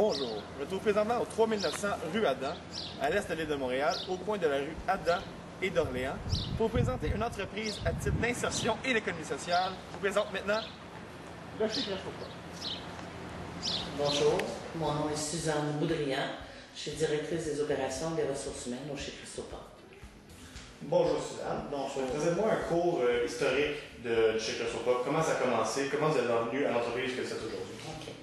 Bonjour, je me trouve présentement au 3900 rue Adam, à l'est de l'île de Montréal, au coin de la rue Adam et d'Orléans, pour vous présenter une entreprise à titre d'insertion et d'économie sociale. Je vous présente maintenant le Chez Christophe. Bonjour, mon nom est Suzanne Boudrian, je suis directrice des opérations des ressources humaines au Chez Christophe. Bonjour Suzanne. Bonjour. Présente-moi un cours historique de chez Christophe. Comment ça a commencé? Comment vous êtes devenu à l'entreprise que vous êtes aujourd'hui? OK.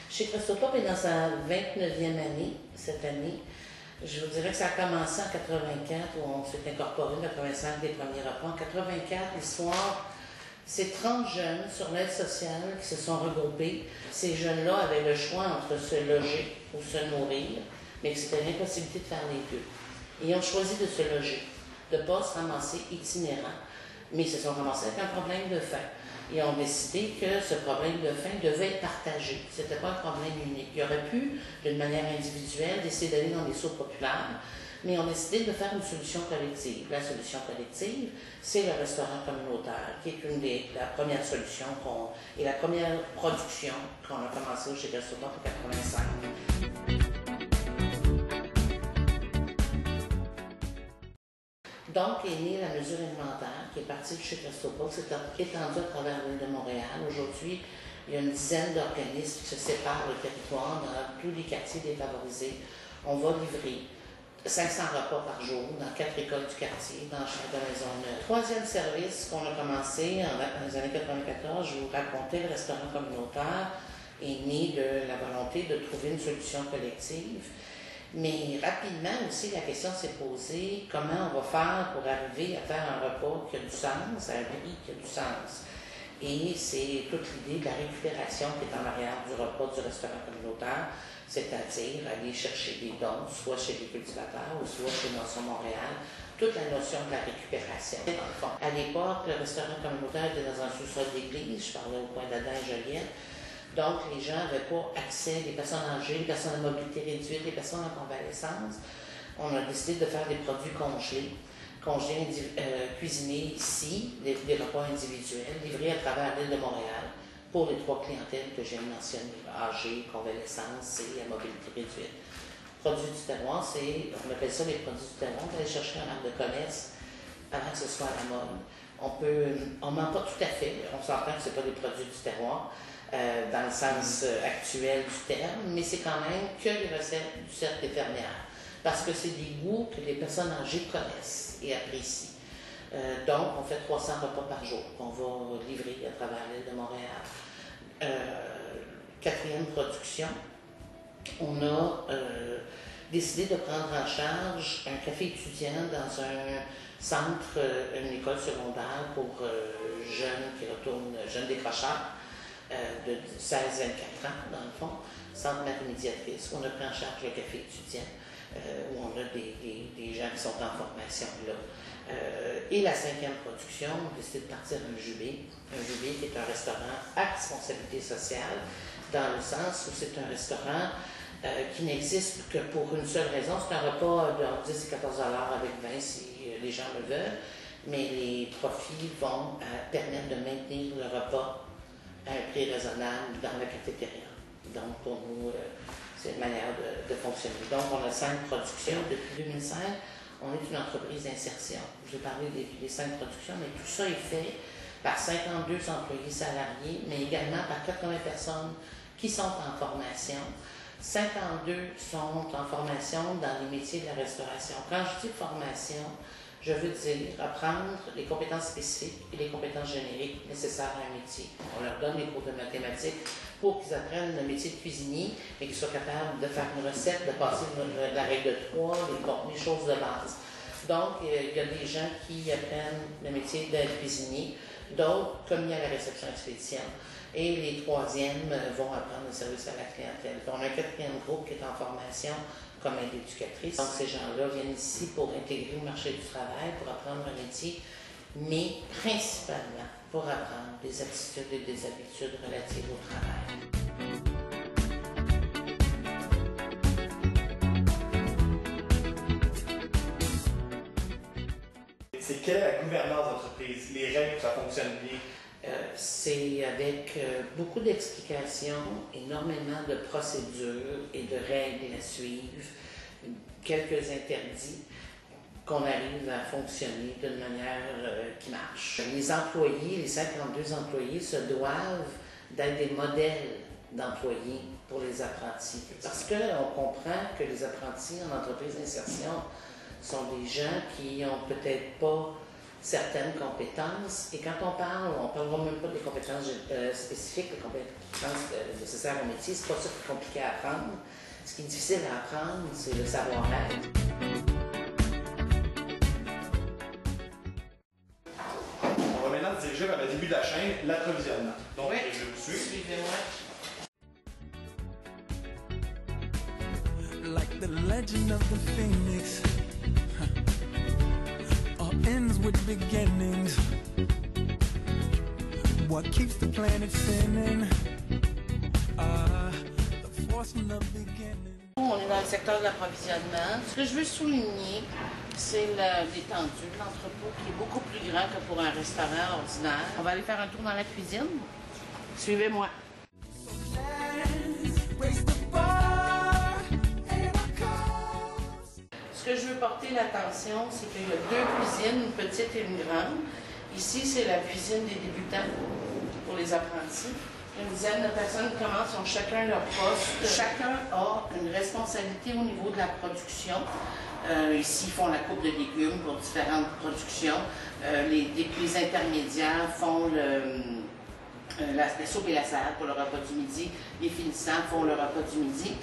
Chez Christophe est dans sa 29e année, cette année. Je vous dirais que ça a commencé en 84, où on s'est incorporé, en 85, des premiers repas. En 84, l'histoire, c'est 30 jeunes sur l'aide sociale qui se sont regroupés. Ces jeunes-là avaient le choix entre se loger ou se nourrir, mais que c'était l'impossibilité de faire les deux. Et ils ont choisi de se loger, de ne pas se ramasser itinérants, mais ils se sont ramassés avec un problème de faim. Ils ont décidé que ce problème de faim devait être partagé. Ce n'était pas un problème unique. Ils auraient pu, d'une manière individuelle, décider d'aller dans des soupes populaires, mais ils ont décidé de faire une solution collective. La solution collective, c'est le restaurant communautaire, qui est la première solution et la première production qu'on a commencé au Chez Christophe en 85. Donc est née la mesure alimentaire qui est partie de Chez Christophe, c'est étendue à travers l'île de Montréal. Aujourd'hui, il y a une dizaine d'organismes qui se séparent le territoire dans tous les quartiers défavorisés. On va livrer 500 repas par jour dans 4 écoles du quartier, dans chaque Maisonneuve. Troisième service qu'on a commencé dans les années 94, je vous racontais, le restaurant communautaire est né de la volonté de trouver une solution collective. Mais rapidement aussi, la question s'est posée, comment on va faire pour arriver à faire un repas qui a du sens, à un prix qui a du sens. Et c'est toute l'idée de la récupération qui est en arrière du repas du restaurant communautaire, c'est-à-dire aller chercher des dons, soit chez les cultivateurs ou soit chez Notion Montréal, toute la notion de la récupération. Dans le fond, à l'époque, le restaurant communautaire était dans un sous-sol d'église, je parlais au coin d'Adam et Joliette. Donc, les gens n'avaient pas accès, les personnes âgées, les personnes à mobilité réduite, les personnes en convalescence. On a décidé de faire des produits congelés, cuisinés ici, des repas individuels, livrés à travers l'île de Montréal pour les 3 clientèles que j'ai mentionnées, âgées, convalescence et à mobilité réduite. Produits du terroir, on appelle ça les produits du terroir, on va aller chercher un arbre de commerce avant que ce soit à la mode. On ment pas tout à fait, on s'entend que ce pas des produits du terroir, dans le sens actuel du terme, mais c'est quand même que les recettes du cercle des fermières, parce que c'est des goûts que les personnes âgées connaissent et apprécient. Donc, on fait 300 repas par jour qu'on va livrer à travers l'île de Montréal. Quatrième production, on a décidé de prendre en charge un café étudiant dans un centre, une école secondaire pour jeunes qui retournent, jeunes décrocheurs, de 16-24 ans, dans le fond, centre Marie-Médiatrice, où on a pris en charge le café étudiant, où on a des gens qui sont en formation là. Et la 5e production, on a décidé de partir un Jubé qui est un restaurant à responsabilité sociale, dans le sens où c'est un restaurant qui n'existe que pour une seule raison, c'est un repas de 10 et 14 $ avec 20 si les gens le veulent, mais les profits vont permettre de maintenir le repas à un prix raisonnable dans la cafétéria. Donc, pour nous, c'est une manière de fonctionner. Donc, on a 5 productions. Depuis 2005, on est une entreprise d'insertion. Je vais parler des 5 productions, mais tout ça est fait par 52 employés salariés, mais également par 80 personnes qui sont en formation. 52 sont en formation dans les métiers de la restauration. Quand je dis formation, je veux dire apprendre les compétences spécifiques et les compétences génériques nécessaires à un métier. On leur donne des cours de mathématiques pour qu'ils apprennent le métier de cuisinier, mais qu'ils soient capables de faire une recette, de passer la règle de 3, les choses de base. Donc, il y a des gens qui apprennent le métier d'être cuisinier, d'autres commis à la réception-expédition, et les 3e vont apprendre le service à la clientèle. On a un 4e groupe qui est en formation comme aide éducatrice. Donc, ces gens-là viennent ici pour intégrer le marché du travail, pour apprendre un métier, mais principalement pour apprendre des attitudes et des habitudes relatives au travail. C'est quelle est la gouvernance d'entreprise, les règles pour que ça fonctionne bien? c'est avec beaucoup d'explications, énormément de procédures et de règles à suivre, quelques interdits, qu'on arrive à fonctionner d'une manière qui marche. Les employés, les 52 employés, se doivent d'être des modèles d'employés pour les apprentis. Parce qu'on comprend que les apprentis en entreprise d'insertion sont des gens qui n'ont peut-être pas certaines compétences. Et quand on parlera même pas des compétences spécifiques, des compétences nécessaires au métier, c'est pas ça qui est compliqué à apprendre. Ce qui est difficile à apprendre, c'est le savoir-être. On va maintenant se diriger vers le début de la chaîne, l'approvisionnement. Donc, oui, je vous suis. Suivez-moi. Like the legend of the phoenix, all ends with beginnings. What keeps the planet spinning? The force from the beginning. On est dans le secteur de l'approvisionnement. Ce que je veux souligner, c'est l'étendue de l'entrepôt qui est beaucoup plus grand que pour un restaurant ordinaire. On va aller faire un tour dans la cuisine. Suivez-moi. Ce que je veux porter l'attention, c'est qu'il y a deux cuisines, une petite et une grande. Ici, c'est la cuisine des débutants pour les apprentis. Une dizaine de personnes commencent, ont chacun leur poste. Chacun a une responsabilité au niveau de la production. Ici, ils font la coupe de légumes pour différentes productions. Les intermédiaires font la soupe et la salade pour le repas du midi. Les finissants font le repas du midi.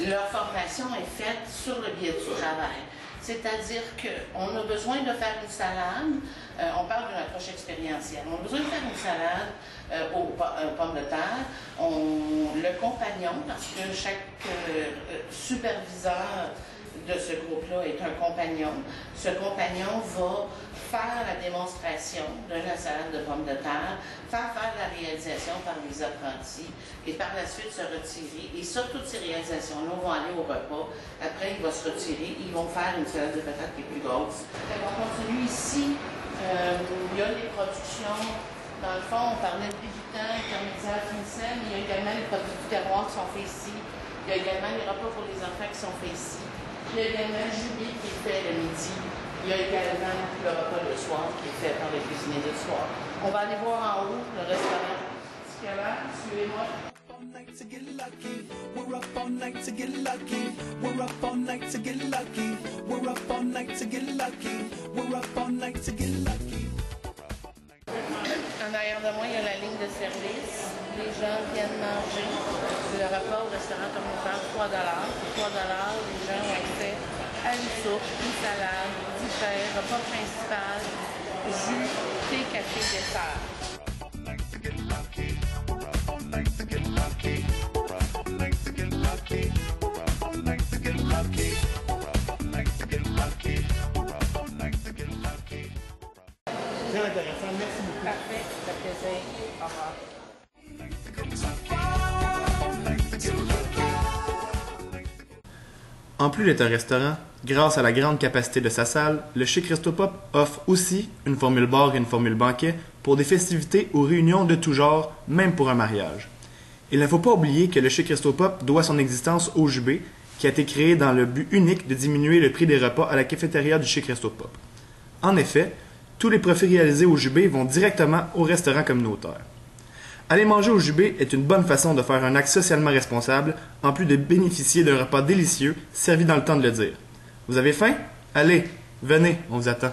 Leur formation est faite sur le biais du travail. C'est-à-dire qu'on a besoin de faire une salade, on parle d'une approche expérientielle, on a besoin de faire une salade aux pommes de terre, le compagnon, parce que chaque superviseur de ce groupe-là est un compagnon. Ce compagnon va faire la démonstration de la salade de pommes de terre, faire la réalisation par les apprentis et par la suite se retirer. Et sur toutes ces réalisations-là, on va aller au repas. Après, il va se retirer. Ils vont faire une salade de patates qui est plus grosse. On continue ici. Il y a les productions. Dans le fond, on parlait de débutants, intermédiaires, finissants, mais il y a également les produits du terroir qui sont faits ici. Il y a également les repas pour les enfants qui sont faits ici. Il y a également le jubilé qui est fait le midi. Il y a également le repas le soir qui est fait par les cuisiniers du soir. On va aller voir en haut le restaurant. Ce qu'il y a là, suivez-moi. We're up all night to get lucky. We're up all night to get lucky. We're up all night to get lucky. We're up all night to get lucky. En arrière de moi, il y a la ligne de service. Les gens viennent manger. Le repas au restaurant communautaire, 3 $. Pour 3 $, les gens ont accès à une soupe, une salade, du pain, repas principal, jus, thé, café, dessert. Très intéressant, merci beaucoup. Parfait, ça fait plaisir. Au revoir. En plus d'être un restaurant, grâce à la grande capacité de sa salle, le Chic Resto Pop offre aussi une formule bar et une formule banquet pour des festivités ou réunions de tout genre, même pour un mariage. Il ne faut pas oublier que le Chic Resto Pop doit son existence au JB, qui a été créé dans le but unique de diminuer le prix des repas à la cafétéria du Chic Resto Pop. En effet, tous les profits réalisés au JB vont directement au restaurant communautaire. Aller manger au JB est une bonne façon de faire un acte socialement responsable, en plus de bénéficier d'un repas délicieux servi dans le temps de le dire. Vous avez faim? Allez, venez, on vous attend.